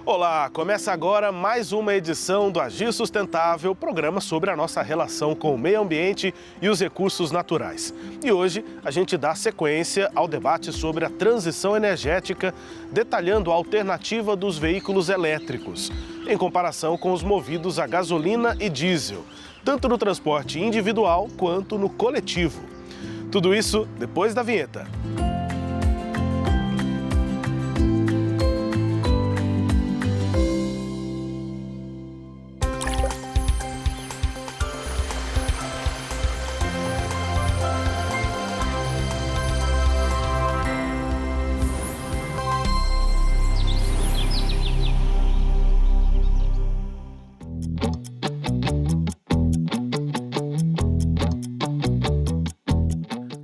Olá, começa agora mais uma edição do Agir Sustentável, programa sobre a nossa relação com o meio ambiente e os recursos naturais. E hoje a gente dá sequência ao debate sobre a transição energética, detalhando a alternativa dos veículos elétricos, em comparação com os movidos a gasolina e diesel, tanto no transporte individual quanto no coletivo. Tudo isso depois da vinheta.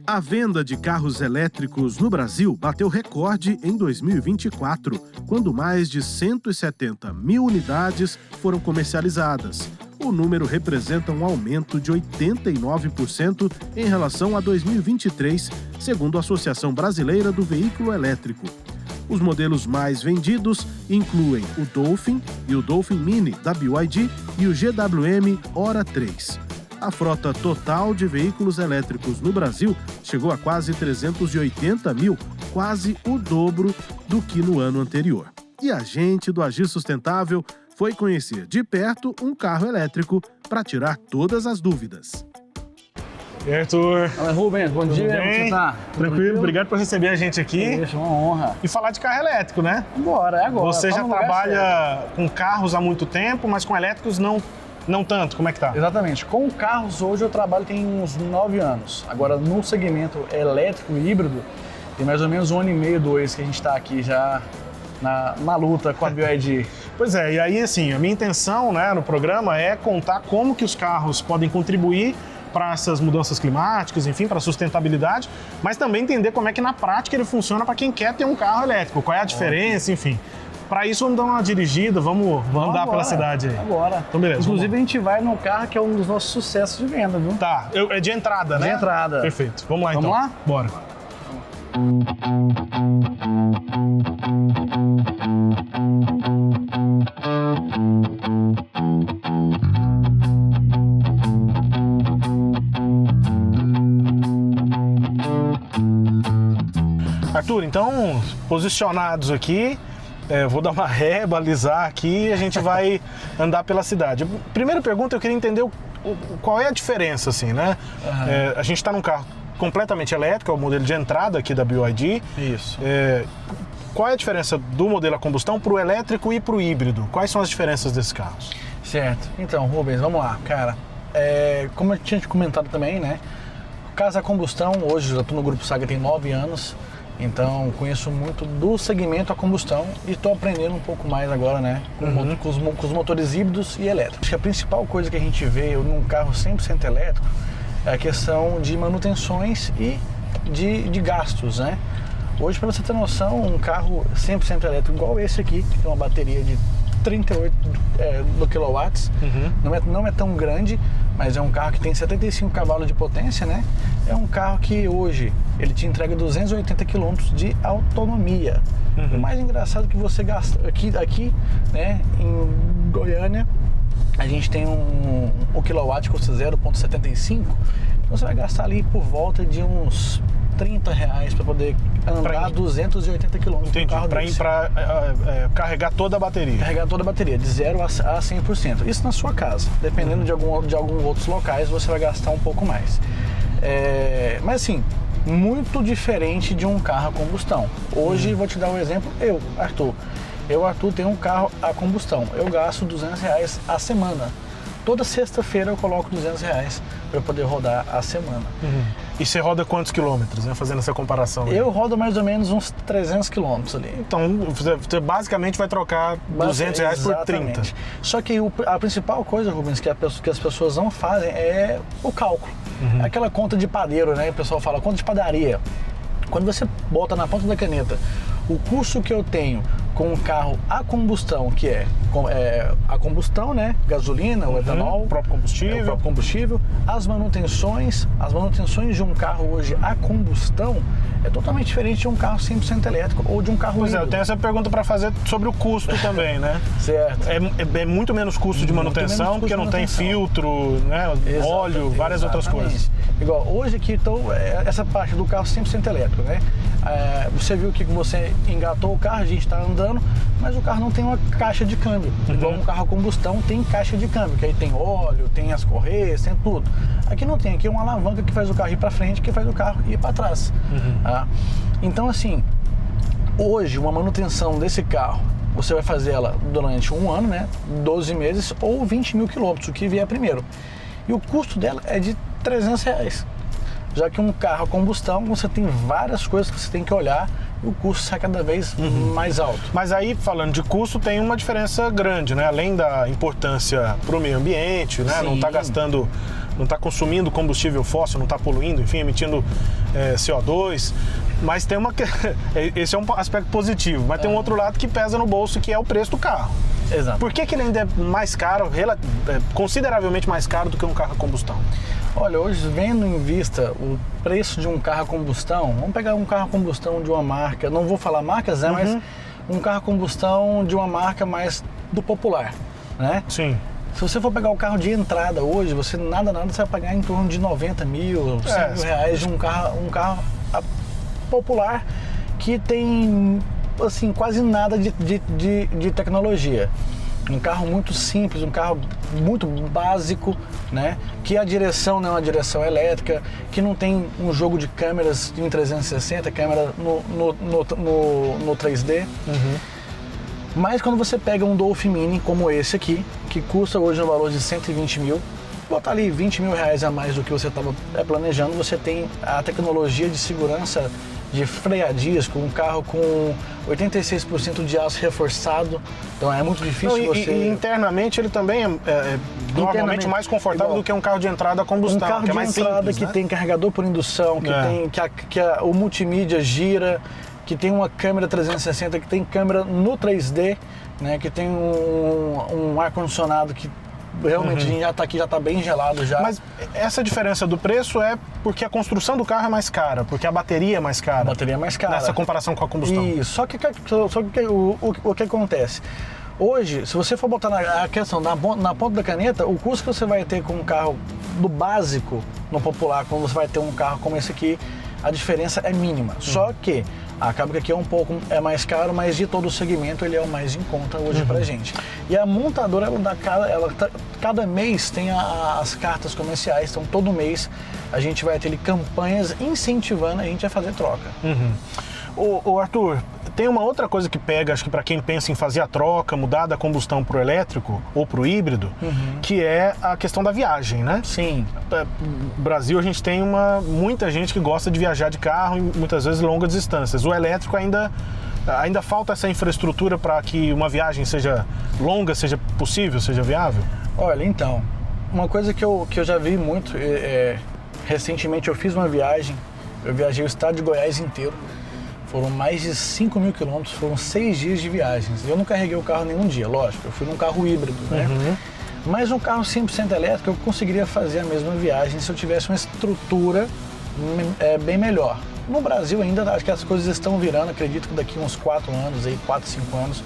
A venda de carros elétricos no Brasil bateu recorde em 2024, quando mais de 170 mil unidades foram comercializadas. O número representa um aumento de 89% em relação a 2023, segundo a Associação Brasileira do Veículo Elétrico. Os modelos mais vendidos incluem o Dolphin e o Dolphin Mini da BYD e o GWM Ora 3. A frota total de veículos elétricos no Brasil chegou a quase 380 mil, quase o dobro do que no ano anterior. E a gente do Agir Sustentável foi conhecer de perto um carro elétrico para tirar todas as dúvidas. E aí, Arthur? Fala, Rubens, bom dia, como você tá? Tranquilo, obrigado por receber a gente aqui. Isso, uma honra. E falar de carro elétrico, né? Bora, é agora. Você já trabalha com carros há muito tempo, mas com elétricos não tanto, como é que tá? Exatamente. Com carros, hoje eu trabalho tem uns 9 anos. Agora, no segmento elétrico e híbrido, tem mais ou menos 1 ano e meio, 2, que a gente está aqui já na luta com a BYD. Pois é, e aí assim, a minha intenção, né, no programa é contar como que os carros podem contribuir para essas mudanças climáticas, enfim, para a sustentabilidade, mas também entender como é que na prática ele funciona para quem quer ter um carro elétrico, qual é a diferença, enfim. Para isso, vamos dar uma dirigida, vamos andar pela cidade aí. Agora. Então, beleza. Inclusive, a gente vai no carro que é um dos nossos sucessos de venda, viu? Tá, é de entrada, né? De entrada. Perfeito. Vamos lá, então. Vamos lá? Bora. Arthur, então, posicionados aqui, vou dar uma ré, balizar aqui e a gente vai andar pela cidade. Primeira pergunta, eu queria entender qual é a diferença, assim, né? Uhum. A gente está num carro completamente elétrico, é o modelo de entrada aqui da BYD. Isso. Qual é a diferença do modelo a combustão para o elétrico e para o híbrido? Quais são as diferenças desses carros? Certo. Então, Rubens, vamos lá, cara. Como eu tinha te comentado também, né? O caso da combustão, hoje eu já estou no Grupo Saga tem 9 anos. Então, conheço muito do segmento a combustão e estou aprendendo um pouco mais agora, né, com os motores híbridos e elétricos. Acho que a principal coisa que a gente vê num carro 100% elétrico é a questão de manutenções e de gastos, né? Hoje, para você ter noção, um carro 100% elétrico igual esse aqui, que tem uma bateria de 38 kW, não é tão grande, mas é um carro que tem 75 cavalos de potência, né? É um carro que hoje ele te entrega 280 km de autonomia. O mais engraçado é que você gasta aqui, né, em Goiânia, a gente tem o quilowatt custa 0,75, então você vai gastar ali por volta de uns R$30 para poder andar 280 km. Entendi, para carregar toda a bateria. Carregar toda a bateria, de 0 a 100%. Isso na sua casa. Dependendo de alguns outros locais, você vai gastar um pouco mais. Mas assim, muito diferente de um carro a combustão. Hoje, vou te dar um exemplo, Arthur, tenho um carro a combustão. Eu gasto R$200 a semana. Toda sexta-feira eu coloco R$200 para eu poder rodar a semana. E você roda quantos quilômetros, né, fazendo essa comparação? Eu rodo mais ou menos uns 300 quilômetros ali. Então, você basicamente vai trocar R$200 por 30. Só que a principal coisa, Rubens, que as pessoas não fazem é o cálculo. Aquela conta de padeiro, né? O pessoal fala, conta de padaria. Quando você bota na ponta da caneta o custo que eu tenho com um carro a combustão, que é a combustão, né? Gasolina, o etanol, o próprio combustível. As manutenções de um carro hoje a combustão é totalmente diferente de um carro 100% elétrico ou de um carro híbrido. Eu tenho essa pergunta para fazer sobre o custo também, né? Certo. É muito menos custo de manutenção, porque não tem filtro, né? Óleo, várias outras coisas. Igual, hoje aqui, então, essa parte do carro 100% elétrico, né? Você viu que você engatou o carro, a gente está andando, mas o carro não tem uma caixa de câmbio. Igual um carro a combustão tem caixa de câmbio, que aí tem óleo, tem as correias, tem tudo. Aqui não tem, aqui é uma alavanca que faz o carro ir para frente, que faz o carro ir para trás. Então, assim, hoje uma manutenção desse carro, você vai fazer ela durante um ano, né? 12 meses ou 20 mil quilômetros, o que vier primeiro. E o custo dela é de R$300. Já que um carro a combustão, você tem várias coisas que você tem que olhar e o custo sai cada vez mais alto. Mas aí, falando de custo, tem uma diferença grande, né? Além da importância para o meio ambiente, né? Não está gastando, não está consumindo combustível fóssil, não está poluindo, enfim, emitindo CO2. Mas tem esse é um aspecto positivo, mas tem um outro lado que pesa no bolso, que é o preço do carro. Exato. Por que ele ainda é mais caro, consideravelmente mais caro do que um carro a combustão? Olha, hoje, vendo em vista o preço de um carro a combustão, vamos pegar um carro a combustão de uma marca, não vou falar marcas, né, mas um carro a combustão de uma marca mais do popular, né? Sim. Se você for pegar o carro de entrada hoje, você você vai pagar em torno de 90 mil, 100 mil reais de um carro popular que tem, assim, quase nada de tecnologia. Um carro muito simples, um carro muito básico, né? Que a direção não é uma direção elétrica, que não tem um jogo de câmeras em 360, câmera no 3D. Mas quando você pega um Dolphin Mini como esse aqui, que custa hoje no valor de 120 mil, botar ali 20 mil reais a mais do que você estava planejando, você tem a tecnologia de segurança de freio a disco, um carro com 86% de aço reforçado, então é muito difícil você... E internamente ele também é normalmente mais confortável do que um carro de entrada a combustão, um carro que é de mais entrada simples, que né? tem carregador por indução, que o multimídia gira, que tem uma câmera 360, que tem câmera no 3D, né, que tem um ar-condicionado que realmente a gente já está aqui, já está bem gelado já. Mas essa diferença do preço é porque a construção do carro é mais cara, porque a bateria é mais cara. A bateria é mais cara. Nessa comparação com a combustão. Isso, só que o que acontece? Hoje, se você for botar a questão na ponta da caneta, o custo que você vai ter com um carro do básico, no popular, quando você vai ter um carro como esse aqui, a diferença é mínima. Só que acaba que aqui é mais caro, mas de todo o segmento ele é o mais em conta hoje pra gente. E a montadora, cada mês tem as cartas comerciais, então todo mês a gente vai ter campanhas incentivando a gente a fazer troca. Ô Arthur, tem uma outra coisa que pega, acho que para quem pensa em fazer a troca, mudar da combustão pro elétrico ou pro híbrido, que é a questão da viagem, né? Sim. No Brasil a gente tem muita gente que gosta de viajar de carro, e muitas vezes longas distâncias. O elétrico ainda falta essa infraestrutura para que uma viagem seja longa, seja possível, seja viável? Olha, então, uma coisa que eu já vi muito, recentemente eu fiz uma viagem, eu viajei o estado de Goiás inteiro. Foram mais de 5 mil quilômetros, foram 6 dias de viagens. Eu não carreguei o carro nenhum dia, lógico, eu fui num carro híbrido, né? Mas um carro 100% elétrico, eu conseguiria fazer a mesma viagem se eu tivesse uma estrutura bem melhor. No Brasil ainda, acho que as coisas estão virando, acredito que daqui uns 4 anos, 4, 5 anos,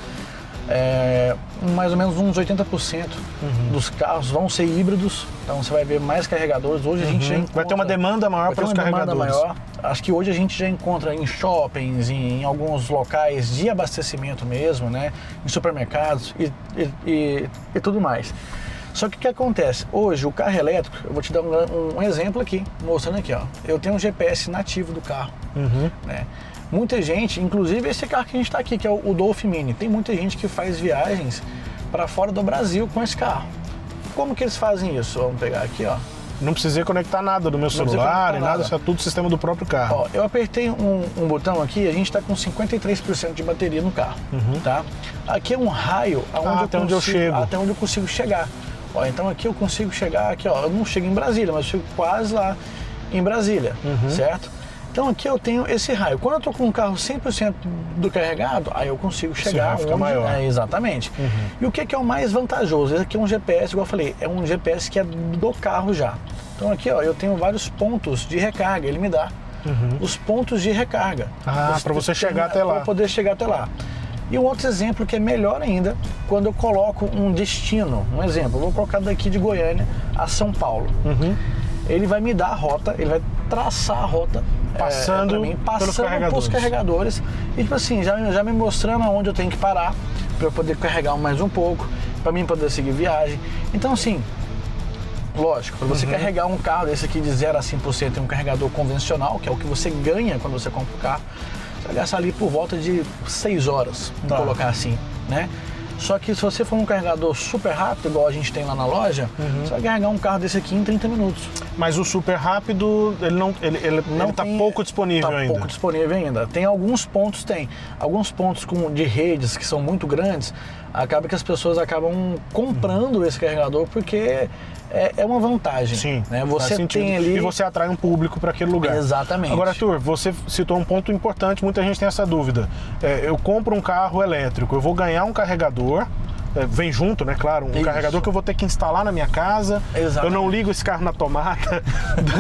mais ou menos uns 80% dos carros vão ser híbridos, então você vai ver mais carregadores. Hoje a gente já encontra... Vai ter uma demanda maior para os carregadores. Acho que hoje a gente já encontra em shoppings, em alguns locais de abastecimento mesmo, né? Em supermercados e tudo mais. Só que o que acontece? Hoje o carro elétrico, eu vou te dar um exemplo aqui, mostrando aqui, ó. Eu tenho um GPS nativo do carro, né? Muita gente, inclusive esse carro que a gente está aqui, que é o Dolphin Mini, tem muita gente que faz viagens para fora do Brasil com esse carro. Como que eles fazem isso? Vamos pegar aqui, ó. Não precisei conectar nada do meu celular, nada, isso é tudo sistema do próprio carro. Ó, eu apertei um botão aqui, a gente está com 53% de bateria no carro, tá? Aqui é um raio até onde eu consigo chegar. Ó, então aqui eu consigo chegar, aqui, ó, eu não chego em Brasília, mas eu chego quase lá em Brasília, certo? Então aqui eu tenho esse raio. Quando eu estou com um carro 100% do carregado, aí eu consigo chegar onde... Fica maior. Exatamente. E o que é o mais vantajoso? Esse aqui é um GPS, igual eu falei, é um GPS que é do carro já. Então aqui, ó, eu tenho vários pontos de recarga, ele me dá os pontos de recarga. Para você chegar até lá. Para poder chegar até lá. E um outro exemplo que é melhor ainda, quando eu coloco um destino, um exemplo, eu vou colocar daqui de Goiânia a São Paulo. Ele vai me dar a rota, ele vai traçar a rota passando pelos carregadores e tipo assim, já me mostrando aonde eu tenho que parar para eu poder carregar mais um pouco, para mim poder seguir viagem. Então assim, lógico, para você carregar um carro desse aqui de 0 a 100% em um carregador convencional, que é o que você ganha quando você compra o carro, você vai gastar ali por volta de 6 horas, vamos colocar assim, né? Só que se você for um carregador super rápido, igual a gente tem lá na loja, você vai carregar um carro desse aqui em 30 minutos. Mas o super rápido, ele não está pouco disponível ainda. Está pouco disponível ainda. Tem alguns pontos, alguns pontos de redes que são muito grandes, acaba que as pessoas acabam comprando esse carregador porque é uma vantagem. Sim, né? Você faz tem ali... E você atrai um público para aquele lugar. Exatamente. Agora, Arthur, você citou um ponto importante, muita gente tem essa dúvida. Eu compro um carro elétrico, eu vou ganhar um carregador, vem junto, né, claro, um carregador que eu vou ter que instalar na minha casa. Exatamente. Eu não ligo esse carro na tomada,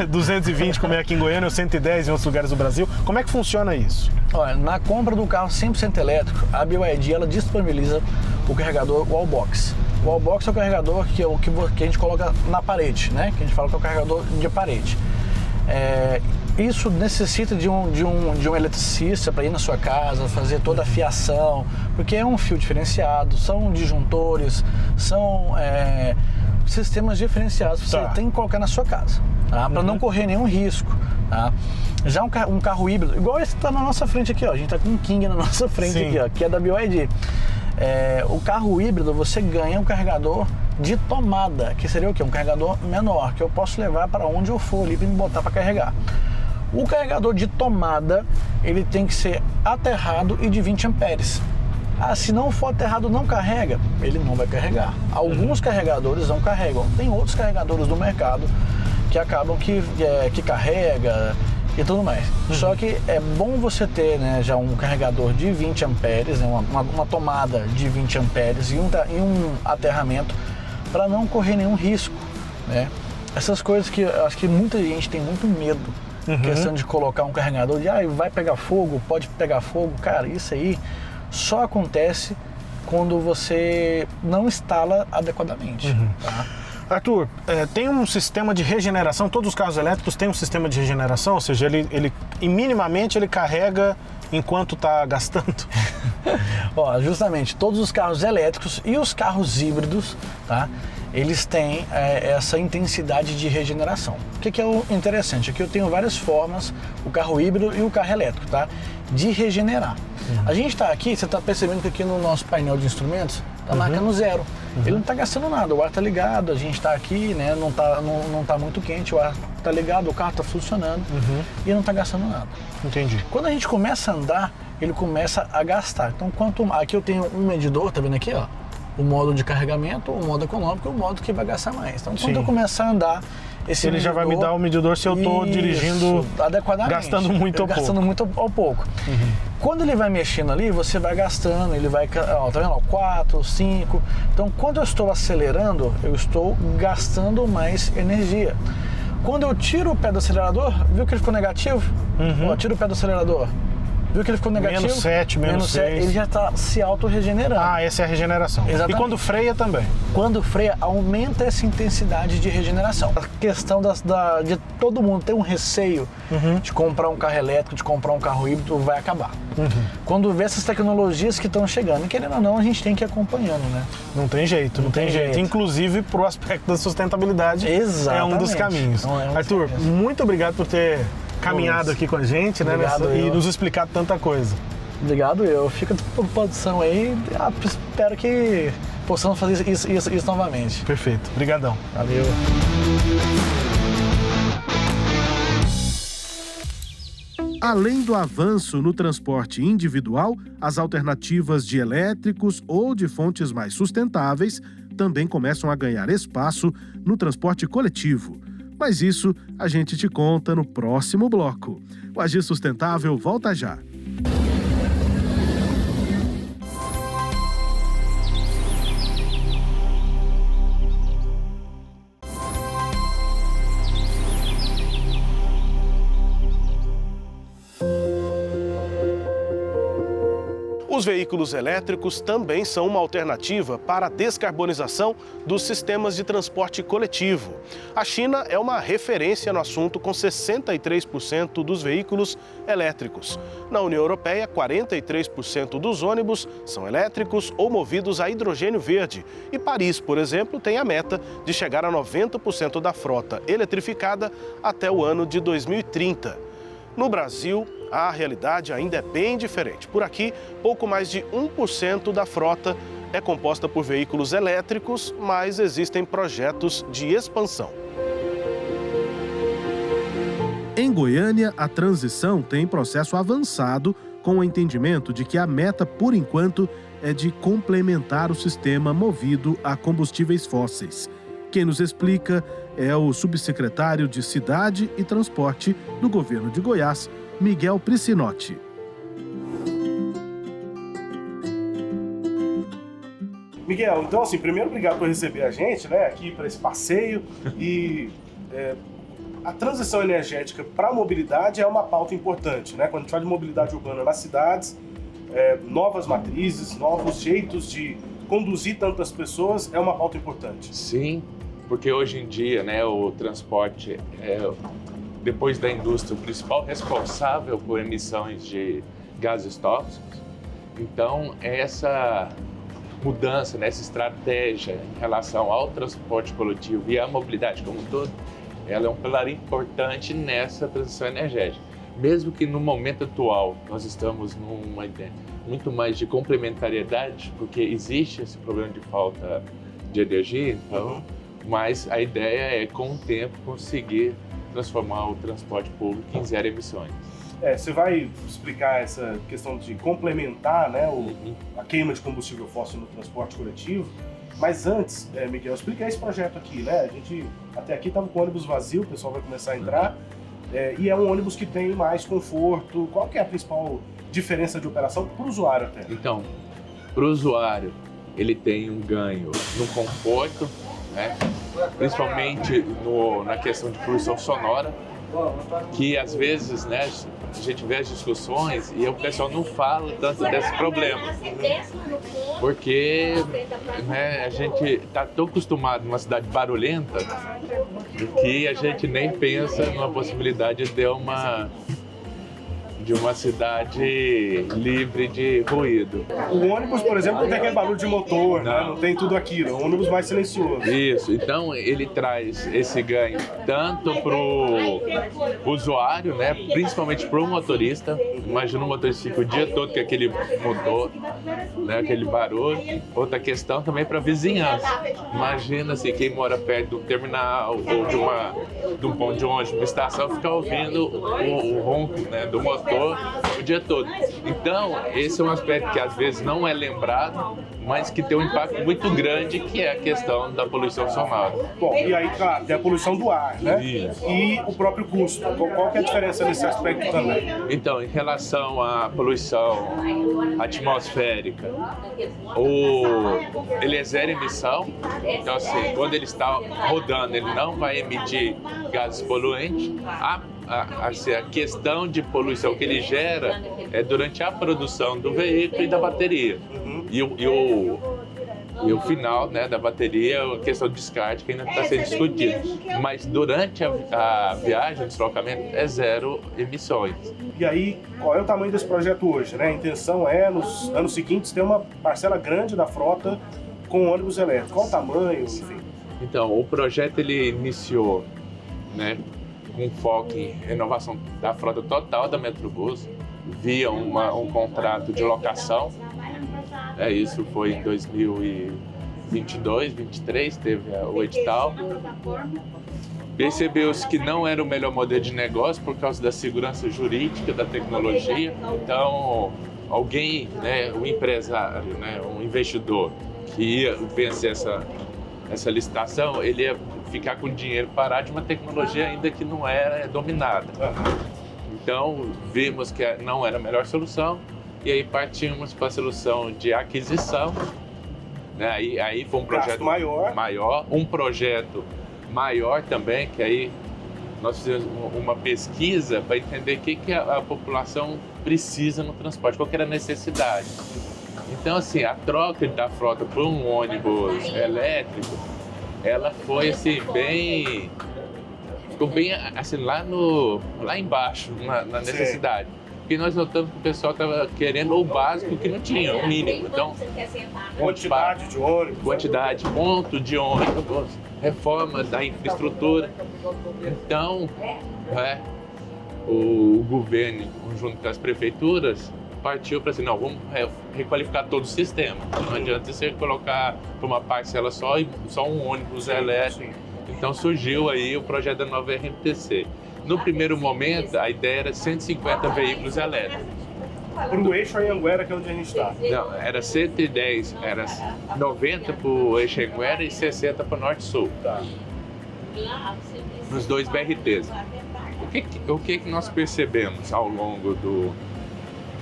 220 como é aqui em Goiânia, ou 110 em outros lugares do Brasil. Como é que funciona isso? Olha, na compra do carro 100% elétrico, a BYD ela disponibiliza o carregador Wallbox. O Wallbox é o carregador que a gente coloca na parede, né? Que a gente fala que é o carregador de parede. Isso necessita de um eletricista para ir na sua casa, fazer toda a fiação, porque é um fio diferenciado, são disjuntores, são sistemas diferenciados que você tem que colocar na sua casa, tá? Para não correr nenhum risco. Tá? Já um carro híbrido, igual esse que está na nossa frente aqui, ó, a gente está com um King na nossa frente aqui, ó, que é da BYD. O carro híbrido, você ganha um carregador de tomada, que seria o quê? Um carregador menor, que eu posso levar para onde eu for ali para me botar para carregar. O carregador de tomada, ele tem que ser aterrado e de 20 amperes. Se não for aterrado, não carrega, ele não vai carregar. Alguns carregadores não carregam, tem outros carregadores do mercado que acabam que carrega e tudo mais. Só que é bom você ter, né, já um carregador de 20 amperes, né, uma tomada de 20 amperes e um aterramento para não correr nenhum risco, né? Essas coisas que eu acho que muita gente tem muito medo. Questão de colocar um carregador de vai pegar fogo, pode pegar fogo. Cara, isso aí só acontece quando você não instala adequadamente. Tá? Arthur, tem um sistema de regeneração, todos os carros elétricos têm um sistema de regeneração, ou seja, ele minimamente ele carrega enquanto está gastando? Justamente, todos os carros elétricos e os carros híbridos, tá? Eles têm essa intensidade de regeneração. O que é o interessante? Aqui eu tenho várias formas, o carro híbrido e o carro elétrico, tá? De regenerar. A gente está aqui, você está percebendo que aqui no nosso painel de instrumentos está marcando 0. Ele não está gastando nada, o ar está ligado, a gente está aqui, né? Não tá muito quente, o ar está ligado, o carro está funcionando e não está gastando nada. Entendi. Quando a gente começa a andar, ele começa a gastar. Então, aqui eu tenho um medidor, tá vendo aqui, ó? O modo de carregamento, o modo econômico e o modo que vai gastar mais. Então, quando eu começar a andar, ele já vai me dar o medidor se eu estou dirigindo adequadamente, gastando muito ou pouco. Gastando muito ou pouco. Quando ele vai mexendo ali, você vai gastando, ele vai, tá vendo? 4, 5. Então, quando eu estou acelerando, eu estou gastando mais energia. Quando eu tiro o pé do acelerador, viu que ele ficou negativo? Tiro o pé do acelerador. Viu que ele ficou negativo? Menos 7, menos 6. Ele já está se auto-regenerando. Essa é a regeneração. Exatamente. E quando freia também? Quando freia, aumenta essa intensidade de regeneração. A questão de todo mundo ter um receio de comprar um carro elétrico, de comprar um carro híbrido, vai acabar. Quando vê essas tecnologias que estão chegando, e querendo ou não, a gente tem que ir acompanhando, né? Não tem jeito, não tem jeito. Inclusive, pro aspecto da sustentabilidade, é um dos caminhos. Arthur, muito obrigado por ter caminhado aqui com a gente, né? E nos explicado tanta coisa. Obrigado, eu fico à disposição aí. Espero que possamos fazer isso novamente. Perfeito, obrigadão. Valeu. Além do avanço no transporte individual, as alternativas de elétricos ou de fontes mais sustentáveis também começam a ganhar espaço no transporte coletivo. Mas isso a gente te conta no próximo bloco. O Agir Sustentável volta já. Os veículos elétricos também são uma alternativa para a descarbonização dos sistemas de transporte coletivo. A China é uma referência no assunto, com 63% dos veículos elétricos. Na União Europeia, 43% dos ônibus são elétricos ou movidos a hidrogênio verde. E Paris, por exemplo, tem a meta de chegar a 90% da frota eletrificada até o ano de 2030. No Brasil, a realidade ainda é bem diferente. Por aqui, pouco mais de 1% da frota é composta por veículos elétricos, mas existem projetos de expansão. Em Goiânia, a transição tem processo avançado, com o entendimento de que a meta, por enquanto, é de complementar o sistema movido a combustíveis fósseis. Quem nos explica é o subsecretário de Cidade e Transporte do governo de Goiás, Miguel Priscinotti. Miguel, então assim, primeiro obrigado por receber a gente, né, aqui para esse passeio. E a transição energética para a mobilidade é uma pauta importante, né? Quando a gente fala de mobilidade urbana nas cidades, novas matrizes, novos jeitos de conduzir tantas pessoas é uma pauta importante. Sim, porque hoje em dia, né, o transporte depois da indústria, o principal responsável por emissões de gases tóxicos. Então, essa mudança, essa estratégia em relação ao transporte coletivo e à mobilidade como um todo, ela é um pilar importante nessa transição energética. Mesmo que no momento atual nós estamos numa ideia muito mais de complementariedade, porque existe esse problema de falta de energia, então, mas a ideia é, com o tempo, conseguir transformar o transporte público em zero emissões. Você vai explicar essa questão de complementar, né, a queima de combustível fóssil no transporte coletivo, mas antes, Miguel, explica esse projeto aqui, né? A gente até aqui estava com o ônibus vazio, o pessoal vai começar a entrar, e é um ônibus que tem mais conforto. Qual que é a principal diferença de operação para o usuário até? Então, para o usuário, ele tem um ganho no conforto, né? Principalmente na questão de poluição sonora, que às vezes, né, a gente vê as discussões e o pessoal não fala tanto desse problema, porque, né, a gente está tão acostumado numa cidade barulhenta que a gente nem pensa numa possibilidade de uma cidade livre de ruído. O ônibus, por exemplo, não tem aquele barulho de motor, né? Não tem tudo aquilo, é um ônibus mais silencioso. Isso, então ele traz esse ganho tanto para o usuário, né? Principalmente para o motorista. Imagina um motorista fica o dia todo com aquele motor, né? Aquele barulho. Outra questão também para a vizinhança. Imagina assim, quem mora perto de um terminal ou de um ponto de ônibus, de uma estação, fica ouvindo o ronco, né, do motor o dia todo. Então, esse é um aspecto que às vezes não é lembrado, mas que tem um impacto muito grande, que é a questão da poluição sonora. Bom, e aí, claro, tem a poluição do ar, né? Isso. E o próprio custo. Qual que é a diferença nesse aspecto também? Então, em relação à poluição atmosférica, ele é zero emissão. Então, assim, quando ele está rodando, ele não vai emitir gases poluentes. A questão de poluição que ele gera é durante a produção do veículo e da bateria. E o final, né, da bateria é a questão do descarte, que ainda está sendo discutido. Mas durante a viagem, o deslocamento, é zero emissões. E aí, qual é o tamanho desse projeto hoje, né? A intenção é, nos anos seguintes, ter uma parcela grande da frota com ônibus elétricos. Qual o tamanho, enfim? Então, o projeto ele iniciou, né, com foco em renovação da frota total da Metrobus, via um contrato de locação. Isso foi em 2022, 2023, teve o edital. Percebeu-se que não era o melhor modelo de negócio por causa da segurança jurídica, da tecnologia. Então, alguém, né, um empresário, né, um investidor que ia vencer essa licitação, ele ia ficar com dinheiro parado de uma tecnologia ainda que não era dominada. Então, vimos que não era a melhor solução e aí partimos para a solução de aquisição. Né? Aí foi um projeto maior, um projeto maior também, que aí nós fizemos uma pesquisa para entender o que a população precisa no transporte, qual que era a necessidade. Então, assim, a troca da frota por um ônibus elétrico, ela foi, assim, ficou bem, assim, lá embaixo, na necessidade. Porque nós notamos que o pessoal estava querendo o básico que não tinha, o mínimo. Então, quantidade de ônibus. Quantidade, ponto de ônibus, reforma da infraestrutura. Então, o governo, junto com as prefeituras, partiu para assim, não, vamos requalificar todo o sistema. Não adianta você colocar para uma parcela só um ônibus elétrico. Então surgiu aí o projeto da nova RMTC. No primeiro momento, a ideia era 150 veículos elétricos. Para o eixo Anhanguera, que é onde a gente está? Não, era 110, era 90 para o eixo Anhanguera e 60 para o Norte-Sul. Tá. Nos dois BRTs. O que nós percebemos ao longo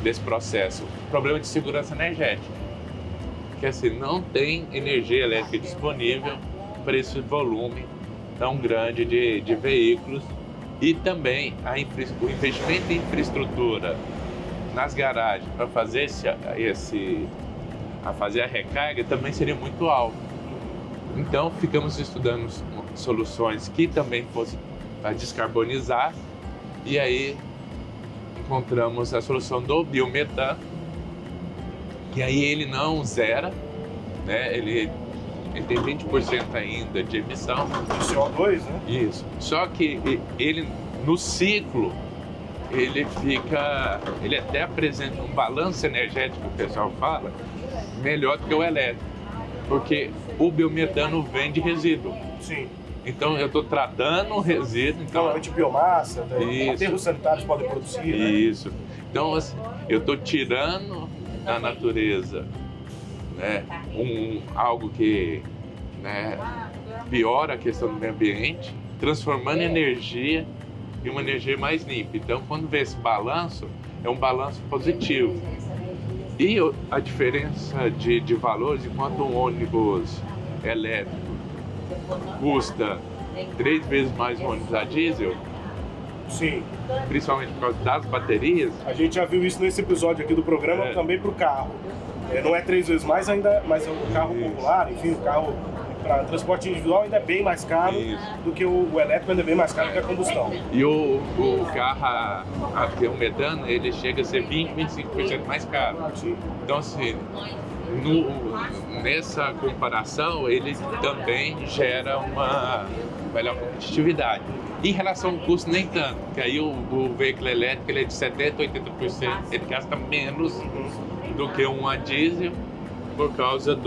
desse processo? Problema de segurança energética. Que assim, não tem energia elétrica disponível para esse volume tão grande de veículos e também o investimento em infraestrutura nas garagens para fazer fazer a recarga também seria muito alto. Então ficamos estudando soluções que também fossem para descarbonizar e aí encontramos a solução do biometano, que aí ele não zera, né? Ele tem 20% ainda de emissão. De CO2, né? Isso. Só que ele, no ciclo, ele até apresenta um balanço energético, que o pessoal fala, melhor do que o elétrico. Porque o biometano vem de resíduo. Sim. Então eu estou tratando o resíduo. Normalmente biomassa, aterros sanitários podem produzir. Isso. Né? Então assim, eu estou tirando da natureza, né, algo que, né, piora a questão do meio ambiente, transformando energia em uma energia mais limpa. Então, quando vê esse balanço, é um balanço positivo. E a diferença de valores, enquanto um ônibus elétrico custa 3 vezes mais um ônibus a diesel, sim, principalmente por causa das baterias. A gente já viu isso nesse episódio aqui do programa, também para o carro. Não é 3 vezes mais ainda, mas o carro popular, enfim, o carro para transporte individual ainda é bem mais caro do que o elétrico, ainda é bem mais caro que a combustão. E o carro o metano, ele chega a ser 20-25% mais caro. Sim. Então, assim, nessa comparação, ele também gera uma melhor competitividade. Em relação ao custo, nem tanto, porque aí o veículo elétrico ele é de 70% a 80%, ele gasta menos do que um a diesel, por causa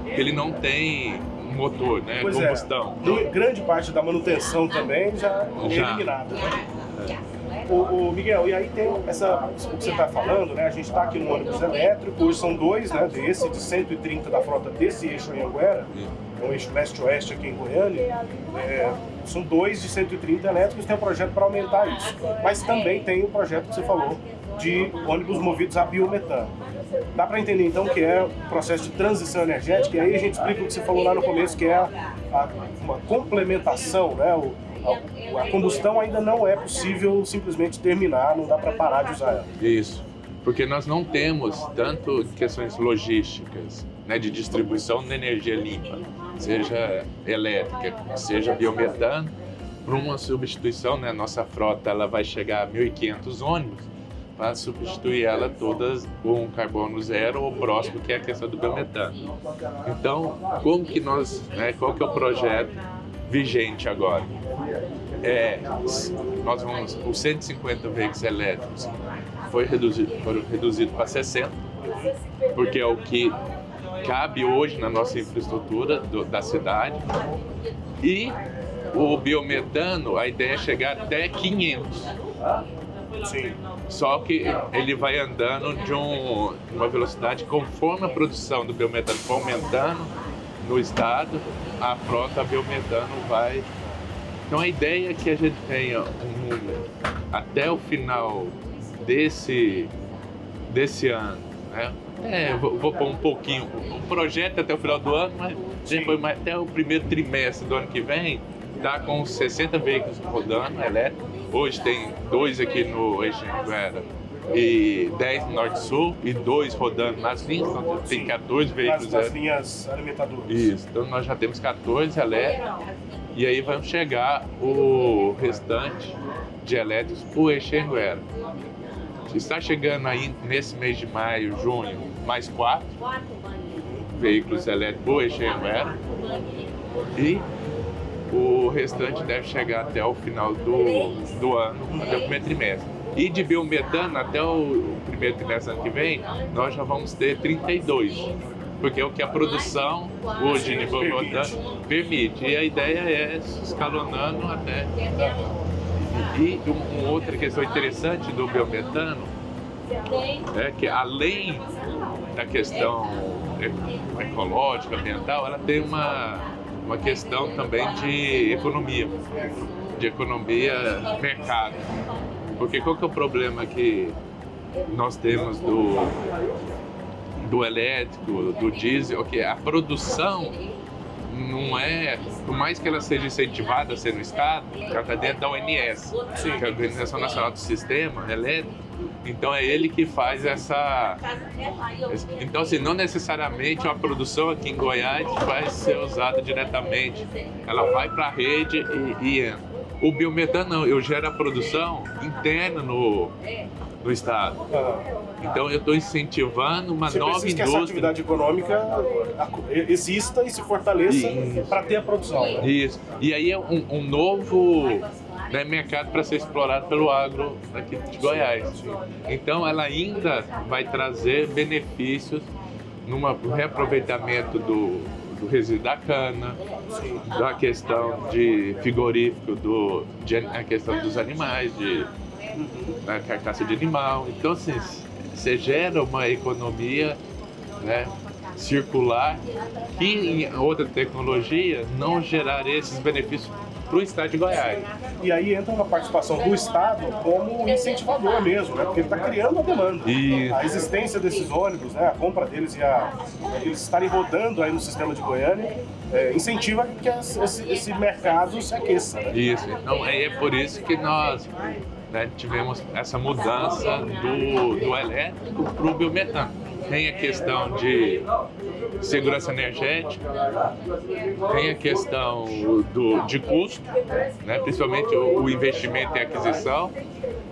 ele não tem motor, né? Pois combustão. Grande parte da manutenção também já é eliminada. O Miguel, e aí tem o que você está falando, né? A gente está aqui no ônibus elétrico, hoje são 2, né? Desse, de 130 da frota desse eixo Anhanguera, é um eixo leste-oeste aqui em Goiânia. São 2 de 130 elétricos, tem um projeto para aumentar isso. Mas também tem o projeto que você falou de ônibus movidos a biometano. Dá para entender então que é o processo de transição energética, e aí a gente explica o que você falou lá no começo, que é uma complementação, né? A combustão ainda não é possível simplesmente terminar, não dá para parar de usar ela. Isso, porque nós não temos tanto questões logísticas, né, de distribuição de energia limpa, seja elétrica, seja biometano, para uma substituição, né, nossa frota ela vai chegar a 1.500 ônibus, para substituir ela todas com carbono zero ou próximo, que é a questão do biometano. Então, como que qual que é o projeto vigente agora? Nós vamos, os 150 veículos elétricos foram reduzidos para 60, porque é o que cabe hoje na nossa infraestrutura da cidade. E o biometano, a ideia é chegar até 500. Sim. Só que ele vai andando de uma velocidade conforme a produção do biometano for aumentando, no estado, a frota a biometano vai. Então a ideia é que a gente tenha um número até o final desse ano, né? Vou pôr um pouquinho, um projeto até o final do ano, mas depois, até o primeiro trimestre do ano que vem, está com 60 veículos rodando elétricos. Hoje tem 2 aqui no Eixo Anhanguera e 10 no Norte-Sul e 2 rodando nas linhas, então tem 14 veículos. Nas linhas alimentadoras. Isso, então nós já temos 14 elétricos e aí vamos chegar o restante de elétricos para o Eixo Anhanguera. Está chegando aí nesse mês de maio, junho, mais 4 veículos elétricos para o Eixo Anhanguera e o restante deve chegar até o final do ano, até o primeiro trimestre. E de biometano, até o primeiro trimestre do ano que vem, nós já vamos ter 32. Porque é o que a produção hoje de biometano permite. E a ideia é escalonando até. E uma outra questão interessante do biometano é que, além da questão ecológica, ambiental, ela tem uma questão também de economia mercado. Porque qual que é o problema que nós temos do elétrico, do diesel, que a produção não é, por mais que ela seja incentivada a ser no Estado, ela está dentro da ONS, que é a Organização Nacional do Sistema Elétrico. Então é ele que faz essa... Então, assim, não necessariamente uma produção aqui em Goiás vai ser usada diretamente. Ela vai para a rede e entra. O biometano não, eu gero a produção interna no Estado. Então eu estou incentivando uma nova indústria. Que essa atividade econômica exista e se fortaleça para ter a produção. Né? Isso. E aí é um novo mercado para ser explorado pelo agro aqui de Goiás. Então ela ainda vai trazer benefícios no reaproveitamento do resíduo da cana, da questão de frigorífico, a questão dos animais, da carcaça de animal. Então, assim, você gera uma economia, né, circular que em outra tecnologia não geraria esses benefícios para o estado de Goiás. E aí entra uma participação do Estado como incentivador mesmo, né? Porque ele está criando uma demanda. A existência desses ônibus, né? A compra deles e eles estarem rodando aí no sistema de Goiânia incentiva que esse mercado se aqueça. Né? Isso. Então é por isso que nós tivemos essa mudança do elétrico para o biometano. Tem a questão de segurança energética, tem a questão de custo, né? Principalmente o investimento em aquisição,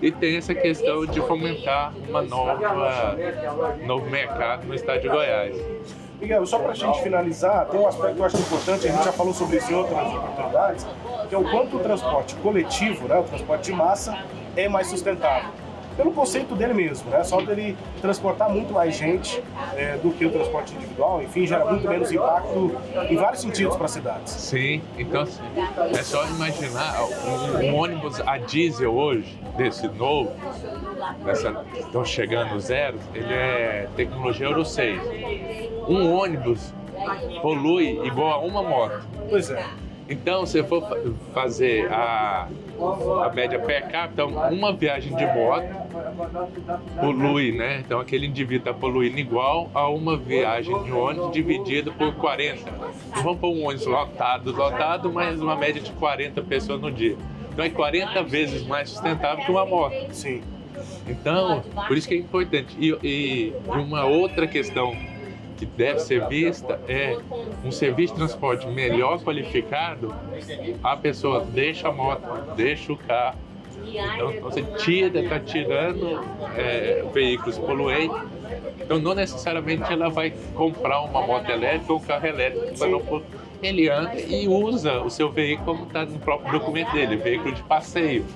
e tem essa questão de fomentar um novo mercado no estado de Goiás. Miguel, só para a gente finalizar, tem um aspecto que eu acho importante, a gente já falou sobre isso em outras oportunidades, que é o quanto o transporte coletivo, né, o transporte de massa, é mais sustentável. Pelo conceito dele mesmo, né? Só dele transportar muito mais gente do que o transporte individual, enfim, gera muito menos impacto em vários sentidos para as cidades. Sim, então assim, é só imaginar um ônibus a diesel hoje, desse novo, estão chegando zero, ele é tecnologia Euro 6. Um ônibus polui igual a uma moto. Pois é. Então, se for fazer a média per capita, uma viagem de moto polui, né? Então, aquele indivíduo está poluindo igual a uma viagem de ônibus dividido por 40. Vamos pôr um ônibus lotado, mas uma média de 40 pessoas no dia. Então, é 40 vezes mais sustentável que uma moto. Sim. Então, por isso que é importante. E uma outra questão que deve ser vista é um serviço de transporte melhor qualificado, a pessoa deixa a moto, deixa o carro. Então você está tirando veículos poluentes. Então não necessariamente ela vai comprar uma moto elétrica ou um carro elétrico. Ele anda e usa o seu veículo como está no próprio documento dele, veículo de passeio.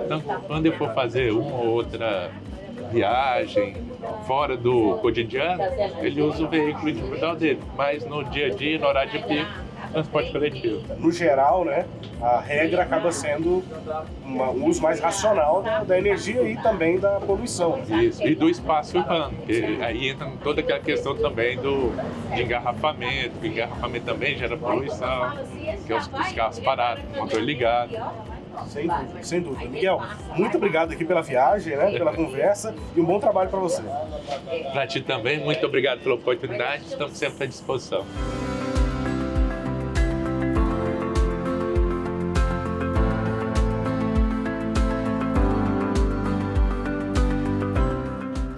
Então quando ele for fazer uma ou outra viagem fora do cotidiano, ele usa o veículo individual dele, mas no dia a dia, no horário de pico, transporte coletivo. No geral, né, a regra acaba sendo um uso mais racional da energia e também da poluição. Isso, e do espaço urbano, que aí entra toda aquela questão também de engarrafamento, que o engarrafamento também gera poluição, que é os carros parados, o motor ligado. Sem dúvida, sem dúvida. Miguel, muito obrigado aqui pela viagem, né, pela conversa e um bom trabalho para você. Para ti também, muito obrigado pela oportunidade, estamos sempre à disposição.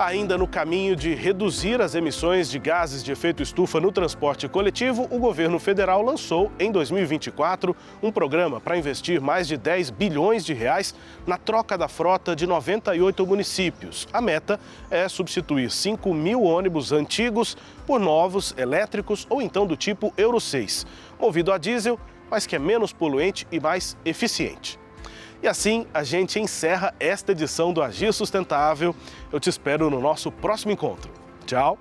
Ainda no caminho de reduzir as emissões de gases de efeito estufa no transporte coletivo, o governo federal lançou, em 2024, um programa para investir mais de 10 bilhões de reais na troca da frota de 98 municípios. A meta é substituir 5.000 ônibus antigos por novos elétricos ou então do tipo Euro 6, movido a diesel, mas que é menos poluente e mais eficiente. E assim a gente encerra esta edição do Agir Sustentável. Eu te espero no nosso próximo encontro. Tchau!